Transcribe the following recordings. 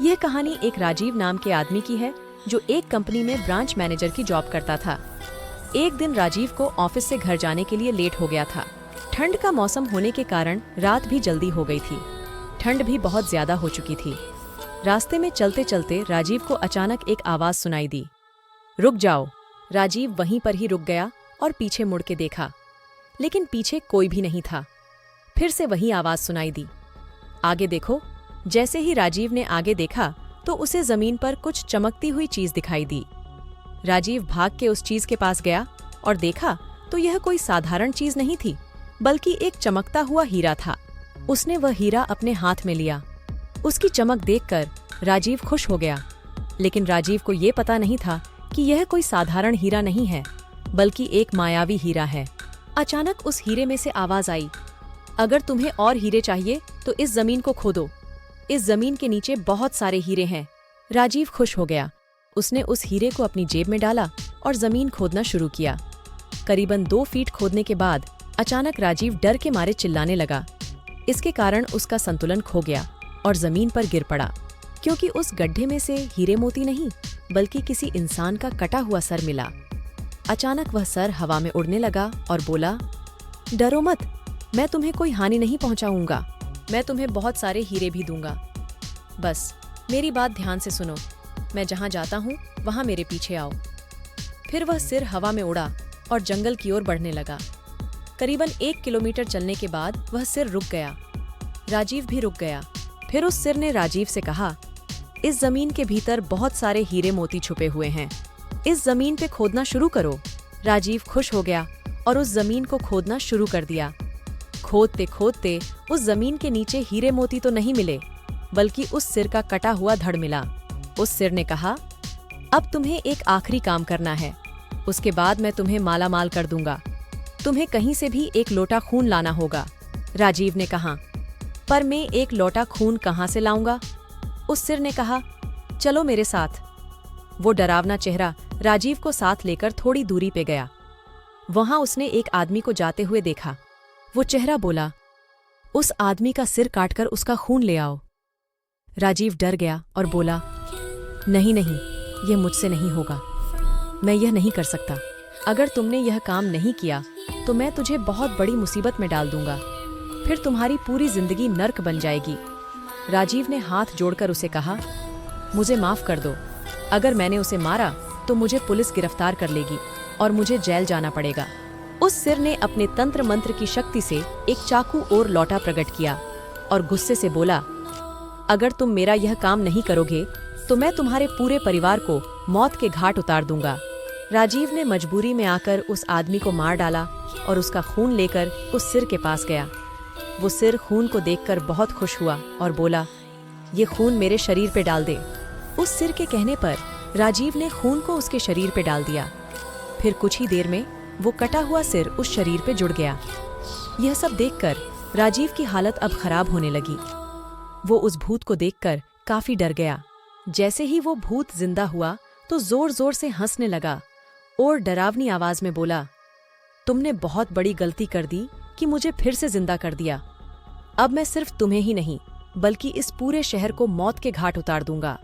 यह कहानी एक राजीव नाम के आदमी की है जो एक कंपनी में ब्रांच मैनेजर की जॉब करता था। एक दिन राजीव को ऑफिस से घर जाने के लिए लेट हो गया था। ठंड का मौसम होने के कारण रात भी जल्दी हो गई थी। ठंड भी बहुत ज्यादा हो चुकी थी। रास्ते में चलते चलते राजीव को अचानक एक आवाज सुनाई दी, रुक जाओ। राजीव वहीं पर ही रुक गया और पीछे मुड़ के देखा, लेकिन पीछे कोई भी नहीं था। फिर से वही आवाज सुनाई दी, आगे देखो। जैसे ही राजीव ने आगे देखा तो उसे जमीन पर कुछ चमकती हुई चीज दिखाई दी। राजीव भाग के उस चीज के पास गया और देखा तो यह कोई साधारण चीज नहीं थी, बल्कि एक चमकता हुआ हीरा था। उसने वह हीरा अपने हाथ में लिया। उसकी चमक देखकर राजीव खुश हो गया, लेकिन राजीव को ये पता नहीं था कि यह कोई साधारण हीरा नहीं है, बल्कि एक मायावी हीरा है। अचानक उस हीरे में से आवाज आई, अगर तुम्हें और हीरे चाहिए तो इस जमीन को खोदो। इस जमीन के नीचे बहुत सारे हीरे हैं। राजीव खुश हो गया। उसने उस हीरे को अपनी जेब में डाला और जमीन खोदना शुरू किया। करीबन 2 फीट खोदने के बाद अचानक राजीव डर के मारे चिल्लाने लगा। इसके कारण उसका संतुलन खो गया और जमीन पर गिर पड़ा, क्योंकि उस गड्ढे में से हीरे मोती नहीं बल्कि किसी इंसान का कटा हुआ सर मिला। अचानक वह सर हवा में उड़ने लगा और बोला, डरो मत, मैं तुम्हें कोई हानि नहीं पहुंचाऊंगा। मैं तुम्हें बहुत सारे हीरे भी दूंगा। बस मेरी बात ध्यान से सुनो। मैं जहां जाता हूं वहां मेरे पीछे आओ। फिर वह सिर हवा में उड़ा और जंगल की ओर बढ़ने लगा। करीबन 1 किलोमीटर चलने के बाद वह सिर रुक गया। राजीव भी रुक गया। फिर उस सिर ने राजीव से कहा, इस जमीन के भीतर बहुत सारे हीरे मोती छुपे हुए हैं। इस जमीन पे खोदना शुरू करो। राजीव खुश हो गया और उस जमीन को खोदना शुरू कर दिया। खोदते खोदते उस जमीन के नीचे हीरे मोती तो नहीं मिले, बल्कि उस सिर का कटा हुआ धड़ मिला। उस सिर ने कहा, अब तुम्हें एक आखिरी काम करना है, उसके बाद मैं तुम्हें माला माल कर दूंगा। तुम्हें कहीं से भी एक लोटा खून लाना होगा। राजीव ने कहा, पर मैं एक लोटा खून कहाँ से लाऊंगा? उस सिर ने कहा, चलो मेरे साथ। वो डरावना चेहरा राजीव को साथ लेकर थोड़ी दूरी पे गया। वहां उसने एक आदमी को जाते हुए देखा। वो चेहरा बोला, उस आदमी का सिर काटकर उसका खून ले आओ। राजीव डर गया और बोला, नहीं नहीं, यह मुझसे नहीं होगा। मैं यह नहीं कर सकता। अगर तुमने यह काम नहीं किया तो मैं तुझे बहुत बड़ी मुसीबत में डाल दूंगा। फिर तुम्हारी पूरी जिंदगी नर्क बन जाएगी। राजीव ने हाथ जोड़कर उसे कहा, मुझे माफ कर दो। अगर मैंने उसे मारा तो मुझे पुलिस गिरफ्तार कर लेगी और मुझे जेल जाना पड़ेगा। उस सिर ने अपने तंत्र मंत्र की शक्ति से एक चाकू और लौटा प्रकट किया और गुस्से से बोला, अगर तुम मेरा यह काम नहीं करोगे तो मैं तुम्हारे पूरे परिवार को मौत के घाट उतार दूंगा। राजीव ने मजबूरी में आकर उस आदमी को मार डाला और उसका खून लेकर उस सिर के पास गया। वो सिर खून को देखकर बहुत खुश हुआ और बोला, ये खून मेरे शरीर पे डाल दे। उस सिर के कहने पर राजीव ने खून को उसके शरीर पे डाल दिया। फिर कुछ ही देर में वो कटा हुआ सिर उस शरीर पे जुड़ गया। यह सब देखकर राजीव की हालत अब खराब होने लगी। वो उस भूत को देखकर काफी डर गया। जैसे ही वो भूत जिंदा हुआ तो जोर जोर से हंसने लगा और डरावनी आवाज में बोला, तुमने बहुत बड़ी गलती कर दी कि मुझे फिर से जिंदा कर दिया। अब मैं सिर्फ तुम्हें ही नहीं बल्कि इस पूरे शहर को मौत के घाट उतार दूंगा।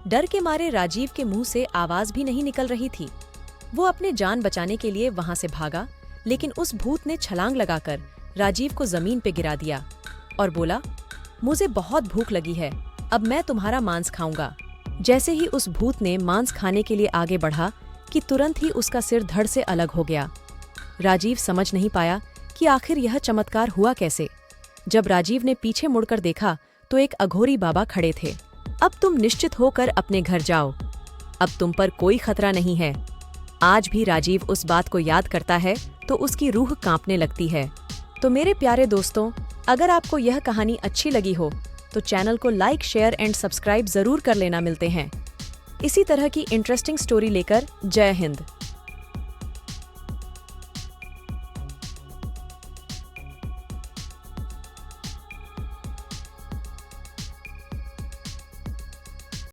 डर के मारे राजीव के मुंह से आवाज भी नहीं निकल रही थी। वो अपने जान बचाने के लिए वहां से भागा, लेकिन उस भूत ने छलांग लगाकर राजीव को जमीन पे गिरा दिया और बोला, मुझे बहुत भूख लगी है, अब मैं तुम्हारा मांस खाऊंगा। जैसे ही उस भूत ने मांस खाने के लिए आगे बढ़ा कि तुरंत ही उसका सिर धड़ से अलग हो गया। राजीव समझ नहीं पाया कि आखिर यह चमत्कार हुआ कैसे। जब राजीव ने पीछे मुड़कर देखा तो एक अघोरी बाबा खड़े थे। अब तुम निश्चित होकर अपने घर जाओ, अब तुम पर कोई खतरा नहीं है। आज भी राजीव उस बात को याद करता है तो उसकी रूह कांपने लगती है। तो मेरे प्यारे दोस्तों, अगर आपको यह कहानी अच्छी लगी हो तो चैनल को लाइक, शेयर एंड सब्सक्राइब जरूर कर लेना। मिलते हैं इसी तरह की इंटरेस्टिंग स्टोरी लेकर। जय हिंद।